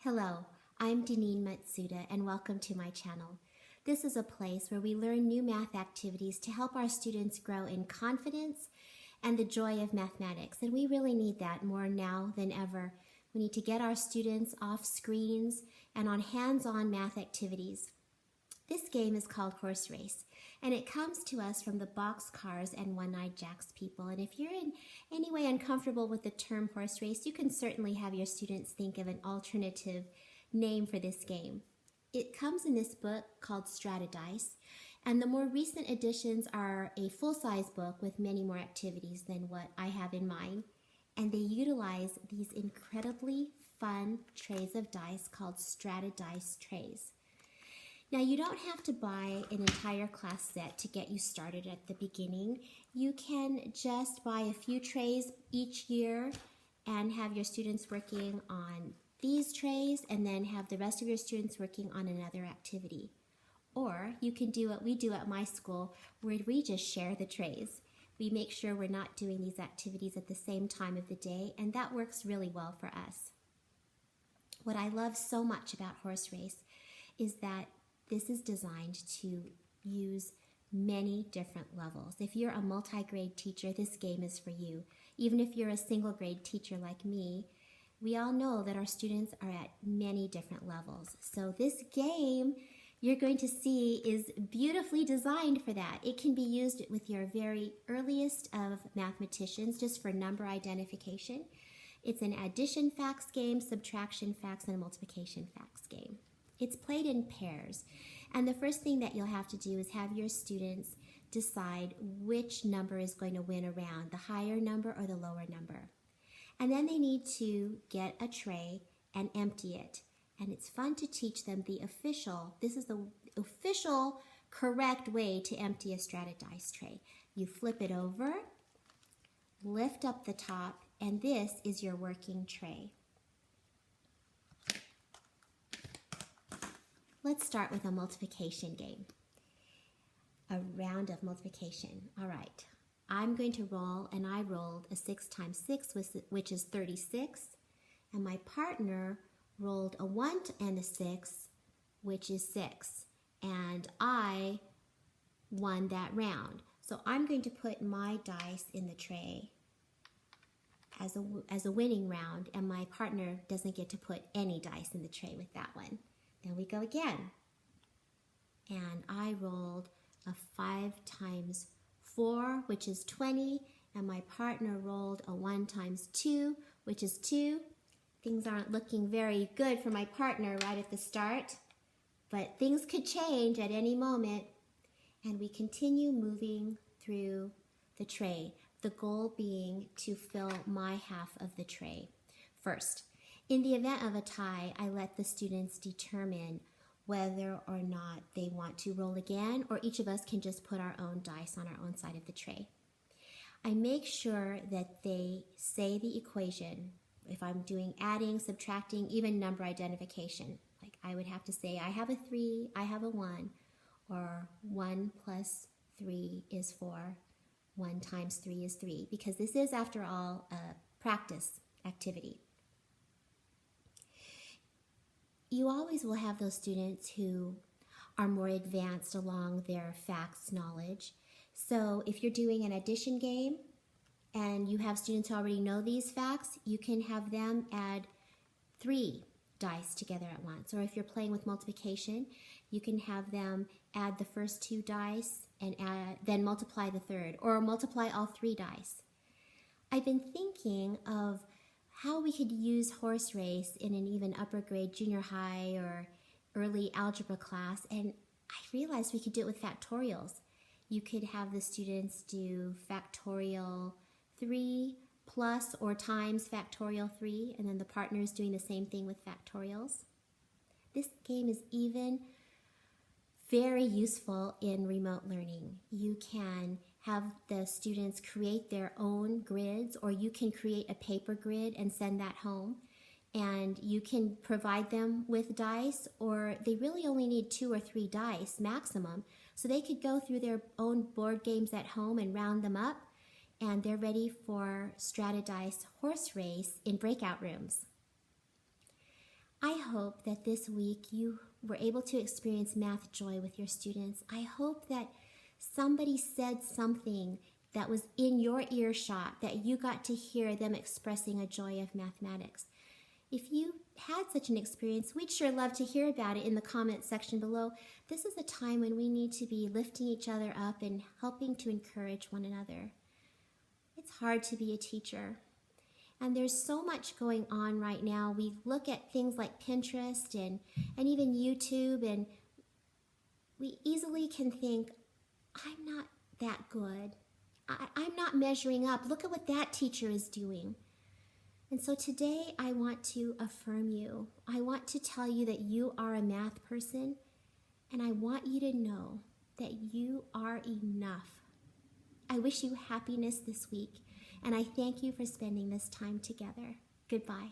Hello, I'm Deneen Matsuda and welcome to my channel. This is a place where we learn new math activities to help our students grow in confidence and the joy of mathematics. And we really need that more now than ever. We need to get our students off screens and on hands-on math activities. This game is called Horse Race, and it comes to us from the Boxcars and One-Eyed Jacks people. And if you're in any way uncomfortable with the term horse race, you can certainly have your students think of an alternative name for this game. It comes in this book called Stratedice, and the more recent editions are a full-size book with many more activities than what I have in mind. And they utilize these incredibly fun trays of dice called Stratedice trays. Now, you don't have to buy an entire class set to get you started at the beginning. You can just buy a few trays each year and have your students working on these trays and then have the rest of your students working on another activity. Or you can do what we do at my school, where we just share the trays. We make sure we're not doing these activities at the same time of the day, and that works really well for us. What I love so much about Horse Race is that this is designed to use many different levels. If you're a multi-grade teacher, this game is for you. Even if you're a single grade teacher like me, we all know that our students are at many different levels. So this game you're going to see is beautifully designed for that. It can be used with your very earliest of mathematicians just for number identification. It's an addition facts game, subtraction facts, and a multiplication facts game. It's played in pairs, and the first thing that you'll have to do is have your students decide which number is going to win a round, the higher number or the lower number. And then they need to get a tray and empty it. And it's fun to teach them this is the official correct way to empty a Stratedice tray. You flip it over, lift up the top, and this is your working tray. Let's start with a multiplication game, a round of multiplication. All right, I'm going to roll, and I rolled a 6 times 6, which is 36, and my partner rolled a 1 and a 6, which is 6, and I won that round. So I'm going to put my dice in the tray as a winning round, and my partner doesn't get to put any dice in the tray with that one. Then we go again, and I rolled a 5 times 4, which is 20, and my partner rolled a 1 times 2, which is 2. Things aren't looking very good for my partner right at the start, but things could change at any moment, and we continue moving through the tray, the goal being to fill my half of the tray first. In the event of a tie, I let the students determine whether or not they want to roll again, or each of us can just put our own dice on our own side of the tray. I make sure that they say the equation. If I'm doing adding, subtracting, even number identification, like I would have to say, I have a 3, I have a 1, or 1 plus 3 is 4, 1 times 3 is 3, because this is, after all, a practice activity. You always will have those students who are more advanced along their facts knowledge. So if you're doing an addition game and you have students who already know these facts, you can have them add 3 dice together at once. Or if you're playing with multiplication, you can have them add the first 2 dice and then multiply the third, or multiply all 3 dice. I've been thinking of how we could use Horse Race in an even upper grade junior high or early algebra class, and I realized we could do it with factorials. You could have the students do factorial 3 plus or times factorial 3, and then the partners doing the same thing with factorials. This game is even very useful in remote learning. You can have the students create their own grids, or you can create a paper grid and send that home, and you can provide them with dice, or they really only need 2 or 3 dice maximum, so they could go through their own board games at home and round them up, and they're ready for Stratedice Horse Race in breakout rooms. I hope that this week you were able to experience math joy with your students. I hope that somebody said something that was in your earshot, that you got to hear them expressing a joy of mathematics. If you had such an experience, we'd sure love to hear about it in the comments section below. This is a time when we need to be lifting each other up and helping to encourage one another. It's hard to be a teacher, and there's so much going on right now. We look at things like Pinterest and even YouTube, and we easily can think, I'm not that good. I'm not measuring up. Look at what that teacher is doing. And so today I want to affirm you. I want to tell you that you are a math person, and I want you to know that you are enough. I wish you happiness this week, and I thank you for spending this time together. Goodbye.